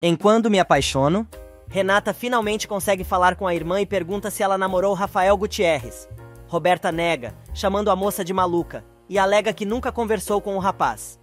Enquanto me apaixono, Renata finalmente consegue falar com a irmã e pergunta se ela namorou Rafael Gutierrez. Roberta nega, chamando a moça de maluca, e alega que nunca conversou com o rapaz.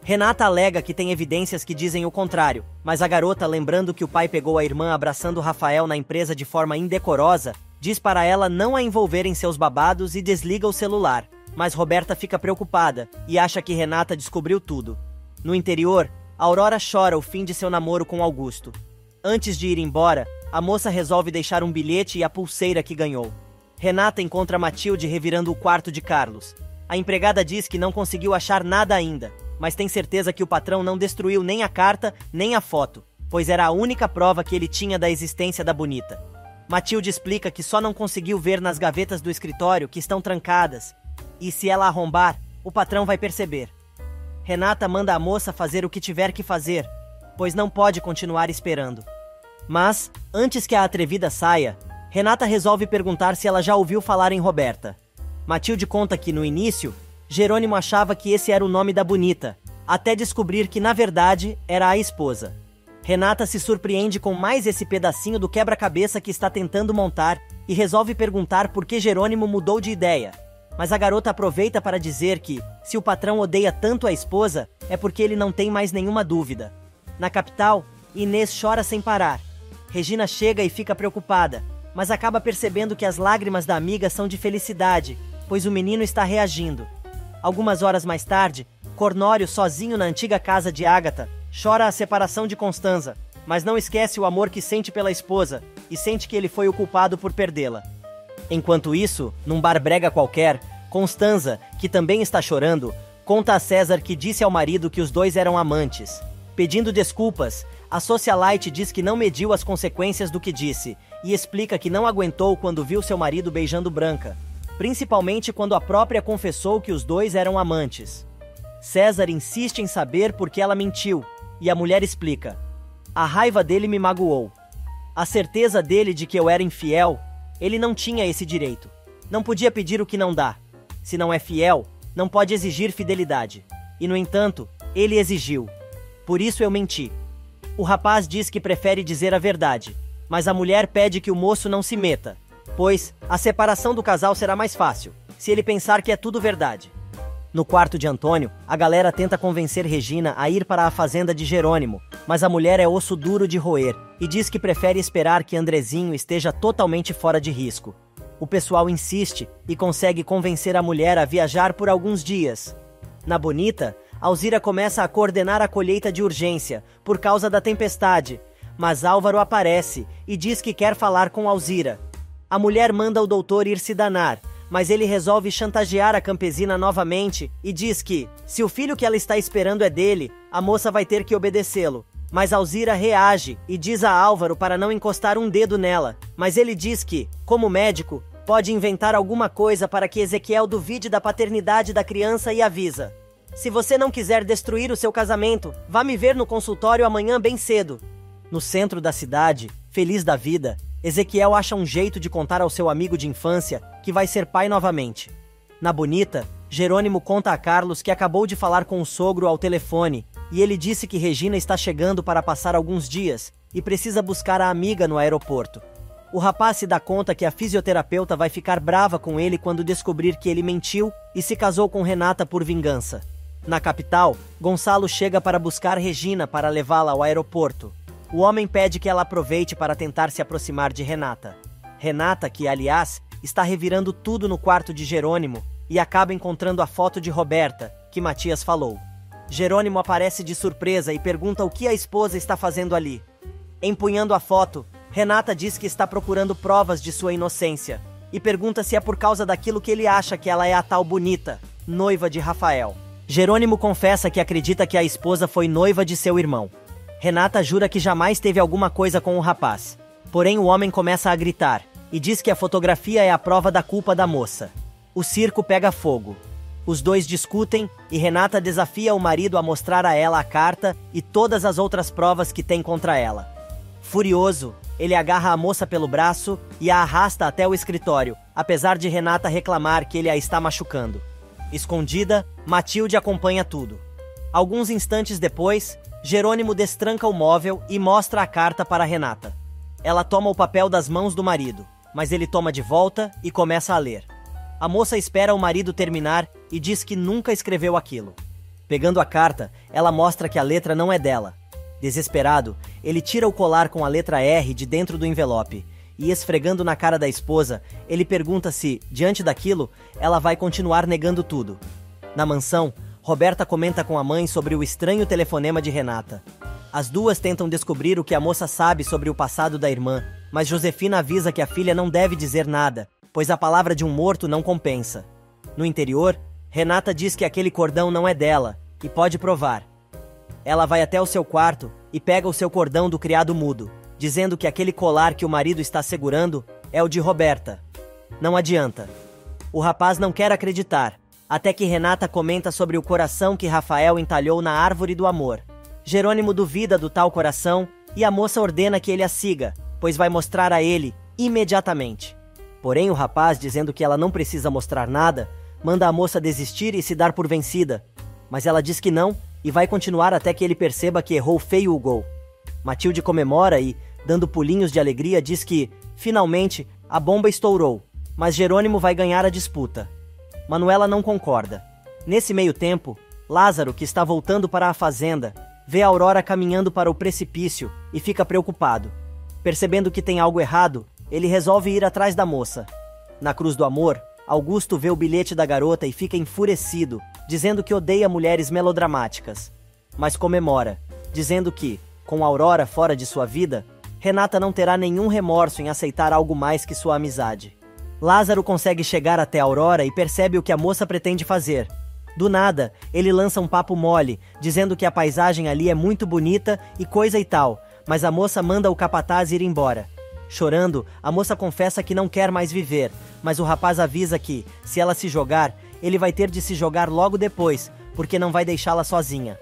Renata alega que tem evidências que dizem o contrário, mas a garota, lembrando que o pai pegou a irmã abraçando Rafael na empresa de forma indecorosa, diz para ela não a envolver em seus babados e desliga o celular. Mas Roberta fica preocupada e acha que Renata descobriu tudo. No interior, Aurora chora o fim de seu namoro com Augusto. Antes de ir embora, a moça resolve deixar um bilhete e a pulseira que ganhou. Renata encontra Matilde revirando o quarto de Carlos. A empregada diz que não conseguiu achar nada ainda, mas tem certeza que o patrão não destruiu nem a carta, nem a foto, pois era a única prova que ele tinha da existência da bonita. Matilde explica que só não conseguiu ver nas gavetas do escritório que estão trancadas, e se ela arrombar, o patrão vai perceber. Renata manda a moça fazer o que tiver que fazer, pois não pode continuar esperando. Mas, antes que a atrevida saia, Renata resolve perguntar se ela já ouviu falar em Roberta. Matilde conta que, no início, Jerônimo achava que esse era o nome da bonita, até descobrir que, na verdade, era a esposa. Renata se surpreende com mais esse pedacinho do quebra-cabeça que está tentando montar e resolve perguntar por que Jerônimo mudou de ideia. Mas a garota aproveita para dizer que, se o patrão odeia tanto a esposa, é porque ele não tem mais nenhuma dúvida. Na capital, Inês chora sem parar. Regina chega e fica preocupada, mas acaba percebendo que as lágrimas da amiga são de felicidade, pois o menino está reagindo. Algumas horas mais tarde, Cornório, sozinho na antiga casa de Ágata, chora a separação de Constanza, mas não esquece o amor que sente pela esposa e sente que ele foi o culpado por perdê-la. Enquanto isso, num bar brega qualquer, Constanza, que também está chorando, conta a César que disse ao marido que os dois eram amantes. Pedindo desculpas, a socialite diz que não mediu as consequências do que disse e explica que não aguentou quando viu seu marido beijando Branca, principalmente quando a própria confessou que os dois eram amantes. César insiste em saber por que ela mentiu e a mulher explica: a raiva dele me magoou. A certeza dele de que eu era infiel, ele não tinha esse direito. Não podia pedir o que não dá. Se não é fiel, não pode exigir fidelidade. E, no entanto, ele exigiu. Por isso eu menti. O rapaz diz que prefere dizer a verdade, mas a mulher pede que o moço não se meta, pois a separação do casal será mais fácil, se ele pensar que é tudo verdade. No quarto de Antônio, a galera tenta convencer Regina a ir para a fazenda de Jerônimo, mas a mulher é osso duro de roer e diz que prefere esperar que Andrezinho esteja totalmente fora de risco. O pessoal insiste e consegue convencer a mulher a viajar por alguns dias. Na Bonita, Alzira começa a coordenar a colheita de urgência por causa da tempestade, mas Álvaro aparece e diz que quer falar com Alzira. A mulher manda o doutor ir se danar, mas ele resolve chantagear a campesina novamente e diz que, se o filho que ela está esperando é dele, a moça vai ter que obedecê-lo. Mas Alzira reage e diz a Álvaro para não encostar um dedo nela, mas ele diz que, como médico, pode inventar alguma coisa para que Ezequiel duvide da paternidade da criança e avisa: se você não quiser destruir o seu casamento, vá me ver no consultório amanhã bem cedo. No centro da cidade, feliz da vida, Ezequiel acha um jeito de contar ao seu amigo de infância que vai ser pai novamente. Na Bonita, Jerônimo conta a Carlos que acabou de falar com o sogro ao telefone e ele disse que Regina está chegando para passar alguns dias e precisa buscar a amiga no aeroporto. O rapaz se dá conta que a fisioterapeuta vai ficar brava com ele quando descobrir que ele mentiu e se casou com Renata por vingança. Na capital, Gonçalo chega para buscar Regina para levá-la ao aeroporto. O homem pede que ela aproveite para tentar se aproximar de Renata. Renata, que, aliás, está revirando tudo no quarto de Jerônimo e acaba encontrando a foto de Roberta, que Matias falou. Jerônimo aparece de surpresa e pergunta o que a esposa está fazendo ali. Empunhando a foto, Renata diz que está procurando provas de sua inocência e pergunta se é por causa daquilo que ele acha que ela é a tal Bonita, noiva de Rafael. Jerônimo confessa que acredita que a esposa foi noiva de seu irmão. Renata jura que jamais teve alguma coisa com o rapaz. Porém, o homem começa a gritar e diz que a fotografia é a prova da culpa da moça. O circo pega fogo. Os dois discutem e Renata desafia o marido a mostrar a ela a carta e todas as outras provas que tem contra ela. Furioso, ele agarra a moça pelo braço e a arrasta até o escritório, apesar de Renata reclamar que ele a está machucando. Escondida, Matilde acompanha tudo. Alguns instantes depois, Jerônimo destranca o móvel e mostra a carta para Renata. Ela toma o papel das mãos do marido, mas ele toma de volta e começa a ler. A moça espera o marido terminar e diz que nunca escreveu aquilo. Pegando a carta, ela mostra que a letra não é dela. Desesperado, ele tira o colar com a letra R de dentro do envelope e, esfregando na cara da esposa, ele pergunta se, diante daquilo, ela vai continuar negando tudo. Na mansão, Roberta comenta com a mãe sobre o estranho telefonema de Renata. As duas tentam descobrir o que a moça sabe sobre o passado da irmã, mas Josefina avisa que a filha não deve dizer nada, pois a palavra de um morto não compensa. No interior, Renata diz que aquele cordão não é dela, e pode provar. Ela vai até o seu quarto e pega o seu cordão do criado mudo, dizendo que aquele colar que o marido está segurando é o de Roberta. Não adianta. O rapaz não quer acreditar, até que Renata comenta sobre o coração que Rafael entalhou na árvore do amor. Jerônimo duvida do tal coração e a moça ordena que ele a siga, pois vai mostrar a ele imediatamente. Porém, o rapaz, dizendo que ela não precisa mostrar nada, manda a moça desistir e se dar por vencida. Mas ela diz que não e vai continuar até que ele perceba que errou feio o gol. Matilde comemora e, dando pulinhos de alegria, diz que, finalmente, a bomba estourou, mas Jerônimo vai ganhar a disputa. Manuela não concorda. Nesse meio tempo, Lázaro, que está voltando para a fazenda, vê Aurora caminhando para o precipício e fica preocupado. Percebendo que tem algo errado, ele resolve ir atrás da moça. Na Cruz do Amor, Augusto vê o bilhete da garota e fica enfurecido, dizendo que odeia mulheres melodramáticas. Mas comemora, dizendo que, com Aurora fora de sua vida, Renata não terá nenhum remorso em aceitar algo mais que sua amizade. Lázaro consegue chegar até Aurora e percebe o que a moça pretende fazer. Do nada, ele lança um papo mole, dizendo que a paisagem ali é muito bonita e coisa e tal, mas a moça manda o capataz ir embora. Chorando, a moça confessa que não quer mais viver, mas o rapaz avisa que, se ela se jogar, ele vai ter de se jogar logo depois, porque não vai deixá-la sozinha.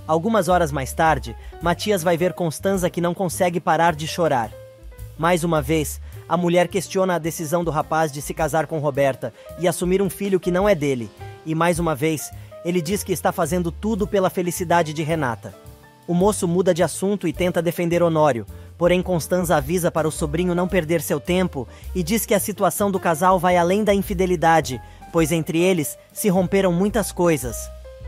Algumas horas mais tarde, Matias vai ver Constanza que não consegue parar de chorar. Mais uma vez, a mulher questiona a decisão do rapaz de se casar com Roberta e assumir um filho que não é dele, e mais uma vez, ele diz que está fazendo tudo pela felicidade de Renata. O moço muda de assunto e tenta defender Honório, porém Constanza avisa para o sobrinho não perder seu tempo e diz que a situação do casal vai além da infidelidade, pois entre eles se romperam muitas coisas.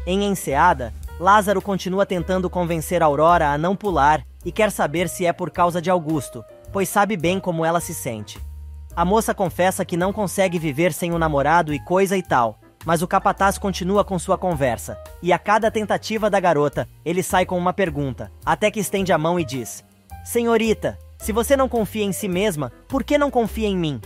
Em Enseada, Lázaro continua tentando convencer Aurora a não pular e quer saber se é por causa de Augusto, pois sabe bem como ela se sente. A moça confessa que não consegue viver sem o namorado e coisa e tal, mas o capataz continua com sua conversa, e a cada tentativa da garota, ele sai com uma pergunta, até que estende a mão e diz: "Senhorita, se você não confia em si mesma, por que não confia em mim?"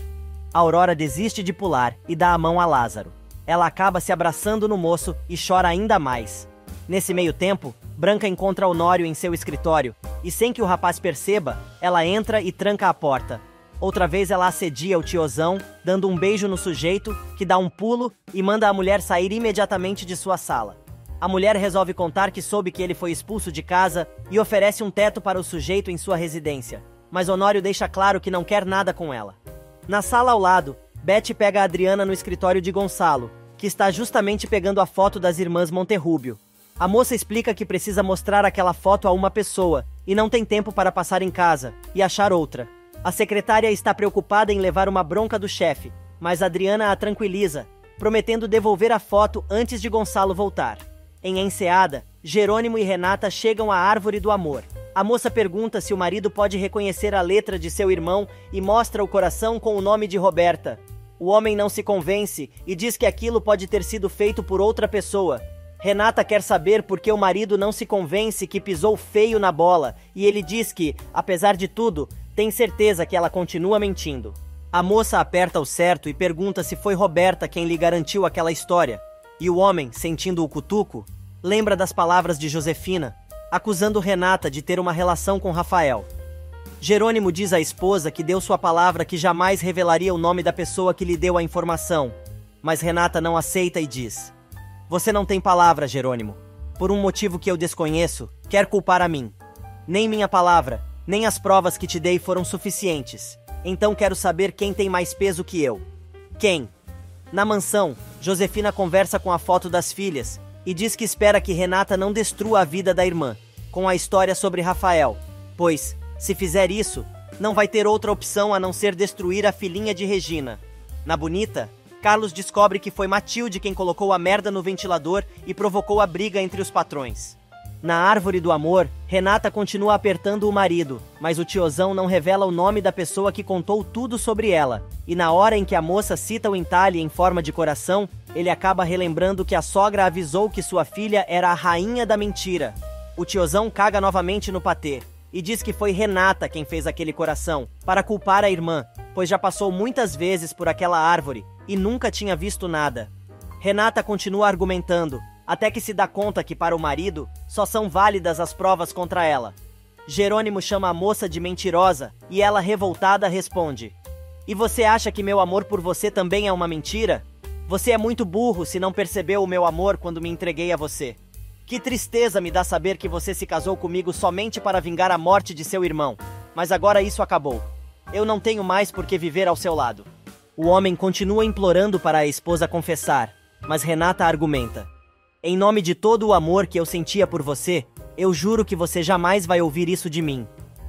Aurora desiste de pular e dá a mão a Lázaro. Ela acaba se abraçando no moço e chora ainda mais. Nesse meio tempo, Branca encontra Honório em seu escritório, e sem que o rapaz perceba, ela entra e tranca a porta. Outra vez ela assedia o tiozão, dando um beijo no sujeito, que dá um pulo e manda a mulher sair imediatamente de sua sala. A mulher resolve contar que soube que ele foi expulso de casa e oferece um teto para o sujeito em sua residência, mas Honório deixa claro que não quer nada com ela. Na sala ao lado, Beth pega a Adriana no escritório de Gonçalo, que está justamente pegando a foto das irmãs Monterrubio. A moça explica que precisa mostrar aquela foto a uma pessoa e não tem tempo para passar em casa e achar outra. A secretária está preocupada em levar uma bronca do chefe, mas Adriana a tranquiliza, prometendo devolver a foto antes de Gonçalo voltar. Em Enseada, Jerônimo e Renata chegam à Árvore do Amor. A moça pergunta se o marido pode reconhecer a letra de seu irmão e mostra o coração com o nome de Roberta. O homem não se convence e diz que aquilo pode ter sido feito por outra pessoa. Renata quer saber por que o marido não se convence que pisou feio na bola, e ele diz que, apesar de tudo, tem certeza que ela continua mentindo. A moça aperta o certo e pergunta se foi Roberta quem lhe garantiu aquela história. E o homem, sentindo o cutuco, lembra das palavras de Josefina, acusando Renata de ter uma relação com Rafael. Jerônimo diz à esposa que deu sua palavra que jamais revelaria o nome da pessoa que lhe deu a informação, mas Renata não aceita e diz: "Você não tem palavra, Jerônimo. Por um motivo que eu desconheço, quer culpar a mim. Nem minha palavra, nem as provas que te dei foram suficientes. Então quero saber quem tem mais peso que eu." Quem? Na mansão, Josefina conversa com a foto das filhas e diz que espera que Renata não destrua a vida da irmã. com a história sobre Rafael, pois, se fizer isso, não vai ter outra opção a não ser destruir a filhinha de Regina. Na Bonita, Carlos descobre que foi Matilde quem colocou a merda no ventilador e provocou a briga entre os patrões. Na Árvore do Amor, Renata continua apertando o marido, mas o tiozão não revela o nome da pessoa que contou tudo sobre ela, e na hora em que a moça cita o entalhe em forma de coração, ele acaba relembrando que a sogra avisou que sua filha era a rainha da mentira. O tiozão caga novamente no patê, e diz que foi Renata quem fez aquele coração, para culpar a irmã, pois já passou muitas vezes por aquela árvore, e nunca tinha visto nada. Renata continua argumentando, até que se dá conta que para o marido, só são válidas as provas contra ela. Jerônimo chama a moça de mentirosa, e ela revoltada responde: "E você acha que meu amor por você também é uma mentira? Você é muito burro se não percebeu o meu amor quando me entreguei a você. Que tristeza me dá saber que você se casou comigo somente para vingar a morte de seu irmão. Mas agora isso acabou. Eu não tenho mais por que viver ao seu lado." O homem continua implorando para a esposa confessar, mas Renata argumenta: "Em nome de todo o amor que eu sentia por você, eu juro que você jamais vai ouvir isso de mim.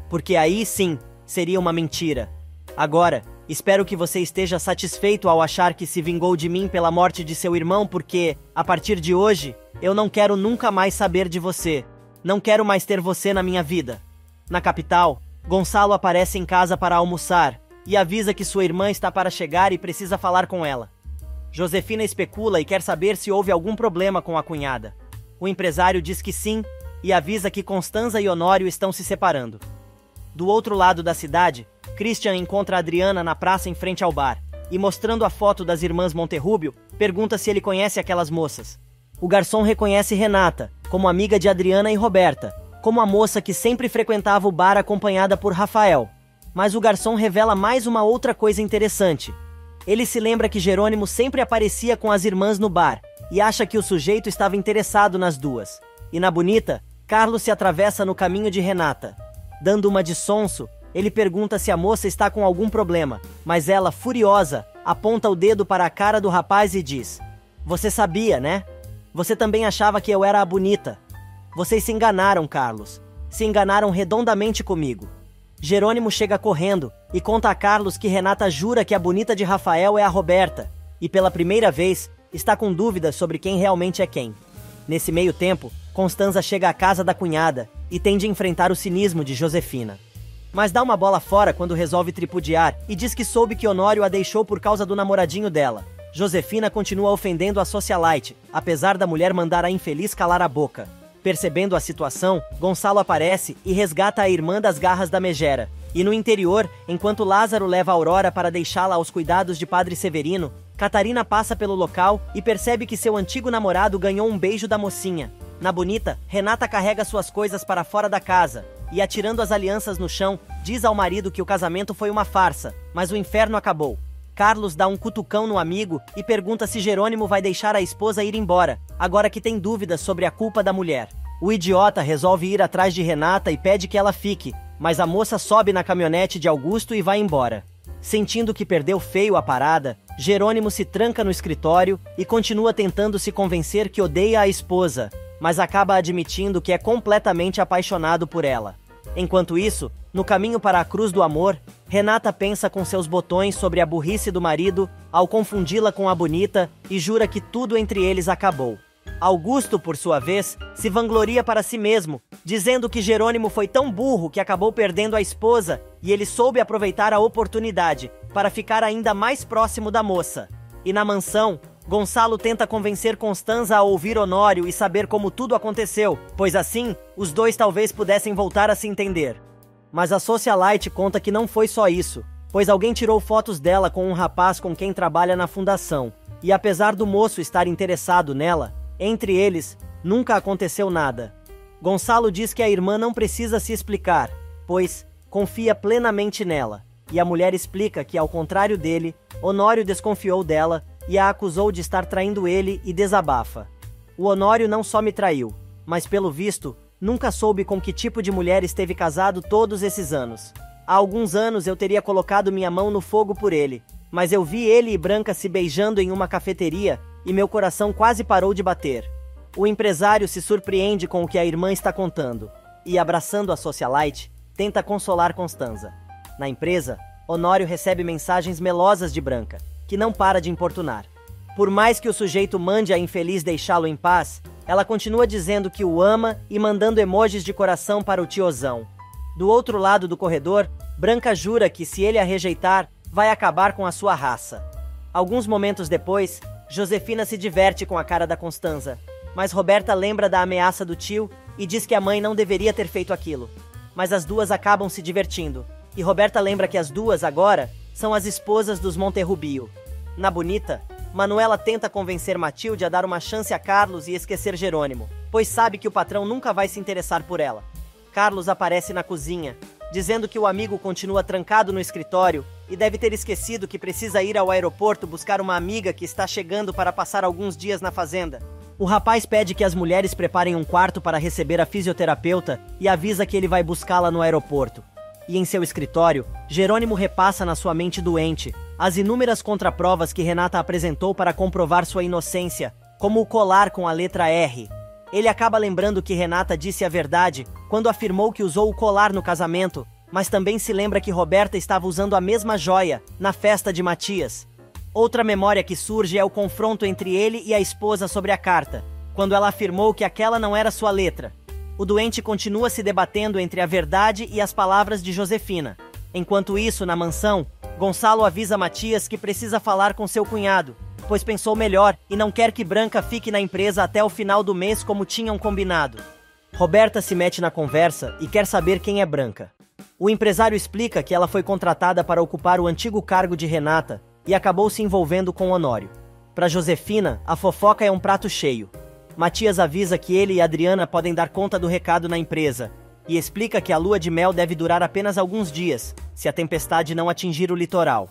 Porque aí sim, seria uma mentira. Agora, espero que você esteja satisfeito ao achar que se vingou de mim pela morte de seu irmão, porque, a partir de hoje, eu não quero nunca mais saber de você. Não quero mais ter você na minha vida." Na capital, Gonçalo aparece em casa para almoçar e avisa que sua irmã está para chegar e precisa falar com ela. Josefina especula e quer saber se houve algum problema com a cunhada. O empresário diz que sim e avisa que Constanza e Honório estão se separando. Do outro lado da cidade, Christian encontra Adriana na praça em frente ao bar e, mostrando a foto das irmãs Monterrúbio, pergunta se ele conhece aquelas moças. O garçom reconhece Renata como amiga de Adriana e Roberta, como a moça que sempre frequentava o bar acompanhada por Rafael. Mas o garçom revela mais uma outra coisa interessante. Ele se lembra que Jerônimo sempre aparecia com as irmãs no bar e acha que o sujeito estava interessado nas duas. E na Bonita, Carlos se atravessa no caminho de Renata. Dando uma de sonso, ele pergunta se a moça está com algum problema, mas ela, furiosa, aponta o dedo para a cara do rapaz e diz: "Você sabia, né? Você também achava que eu era a Bonita. Vocês se enganaram, Carlos. Se enganaram redondamente comigo." Jerônimo chega correndo e conta a Carlos que Renata jura que a Bonita de Rafael é a Roberta, e pela primeira vez está com dúvidas sobre quem realmente é quem. Nesse meio tempo, Constanza chega à casa da cunhada e tem de enfrentar o cinismo de Josefina. Mas dá uma bola fora quando resolve tripudiar e diz que soube que Honório a deixou por causa do namoradinho dela. Josefina continua ofendendo a socialite, apesar da mulher mandar a infeliz calar a boca. Percebendo a situação, Gonçalo aparece e resgata a irmã das garras da megera. E no interior, enquanto Lázaro leva Aurora para deixá-la aos cuidados de Padre Severino, Catarina passa pelo local e percebe que seu antigo namorado ganhou um beijo da mocinha. Na Bonita, Renata carrega suas coisas para fora da casa e, atirando as alianças no chão, diz ao marido que o casamento foi uma farsa, mas o inferno acabou. Carlos dá um cutucão no amigo e pergunta se Jerônimo vai deixar a esposa ir embora, agora que tem dúvidas sobre a culpa da mulher. O idiota resolve ir atrás de Renata e pede que ela fique, mas a moça sobe na caminhonete de Augusto e vai embora. Sentindo que perdeu feio a parada, Jerônimo se tranca no escritório e continua tentando se convencer que odeia a esposa, mas acaba admitindo que é completamente apaixonado por ela. Enquanto isso, no caminho para a Cruz do Amor, Renata pensa com seus botões sobre a burrice do marido ao confundi-la com a Bonita e jura que tudo entre eles acabou. Augusto, por sua vez, se vangloria para si mesmo, dizendo que Jerônimo foi tão burro que acabou perdendo a esposa e ele soube aproveitar a oportunidade para ficar ainda mais próximo da moça. E na mansão, Gonçalo tenta convencer Constanza a ouvir Honório e saber como tudo aconteceu, pois assim, os dois talvez pudessem voltar a se entender. Mas a socialite conta que não foi só isso, pois alguém tirou fotos dela com um rapaz com quem trabalha na fundação, e apesar do moço estar interessado nela, entre eles, nunca aconteceu nada. Gonçalo diz que a irmã não precisa se explicar, pois confia plenamente nela, e a mulher explica que, ao contrário dele, Honório desconfiou dela e a acusou de estar traindo ele e desabafa. O Honório não só me traiu, mas pelo visto, nunca soube com que tipo de mulher esteve casado todos esses anos. Há alguns anos eu teria colocado minha mão no fogo por ele, mas eu vi ele e Branca se beijando em uma cafeteria e meu coração quase parou de bater. O empresário se surpreende com o que a irmã está contando. e, abraçando a socialite, tenta consolar Constanza. Na empresa, Honório recebe mensagens melosas de Branca, que não para de importunar. Por mais que o sujeito mande a infeliz deixá-lo em paz, ela continua dizendo que o ama e mandando emojis de coração para o tiozão. Do outro lado do corredor, Branca jura que se ele a rejeitar, vai acabar com a sua raça. Alguns momentos depois, Josefina se diverte com a cara da Constanza, mas Roberta lembra da ameaça do tio e diz que a mãe não deveria ter feito aquilo. Mas as duas acabam se divertindo, e Roberta lembra que as duas, agora, são as esposas dos Monterrubio. Na Bonita, Manuela tenta convencer Matilde a dar uma chance a Carlos e esquecer Jerônimo, pois sabe que o patrão nunca vai se interessar por ela. Carlos aparece na cozinha, dizendo que o amigo continua trancado no escritório e deve ter esquecido que precisa ir ao aeroporto buscar uma amiga que está chegando para passar alguns dias na fazenda. O rapaz pede que as mulheres preparem um quarto para receber a fisioterapeuta e avisa que ele vai buscá-la no aeroporto. E em seu escritório, Jerônimo repassa na sua mente doente as inúmeras contraprovas que Renata apresentou para comprovar sua inocência, como o colar com a letra R. Ele acaba lembrando que Renata disse a verdade quando afirmou que usou o colar no casamento, mas também se lembra que Roberta estava usando a mesma joia na festa de Matias. Outra memória que surge é o confronto entre ele e a esposa sobre a carta, quando ela afirmou que aquela não era sua letra. O doente continua se debatendo entre a verdade e as palavras de Josefina. Enquanto isso, na mansão, Gonçalo avisa Matias que precisa falar com seu cunhado, pois pensou melhor e não quer que Branca fique na empresa até o final do mês como tinham combinado. Roberta se mete na conversa e quer saber quem é Branca. O empresário explica que ela foi contratada para ocupar o antigo cargo de Renata e acabou se envolvendo com Honório. Para Josefina, a fofoca é um prato cheio. Matias avisa que ele e Adriana podem dar conta do recado na empresa e explica que a lua de mel deve durar apenas alguns dias, se a tempestade não atingir o litoral.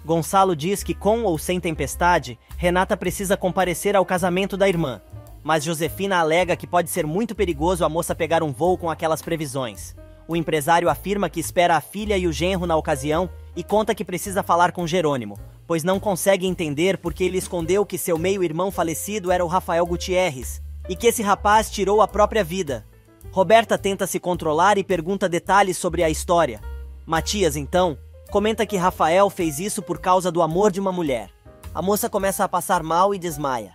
Gonçalo diz que com ou sem tempestade, Renata precisa comparecer ao casamento da irmã, mas Josefina alega que pode ser muito perigoso a moça pegar um voo com aquelas previsões. O empresário afirma que espera a filha e o genro na ocasião e conta que precisa falar com Jerônimo, pois não consegue entender porque ele escondeu que seu meio-irmão falecido era o Rafael Gutierrez e que esse rapaz tirou a própria vida. Roberta tenta se controlar e pergunta detalhes sobre a história. Matias, então, comenta que Rafael fez isso por causa do amor de uma mulher. A moça começa a passar mal e desmaia.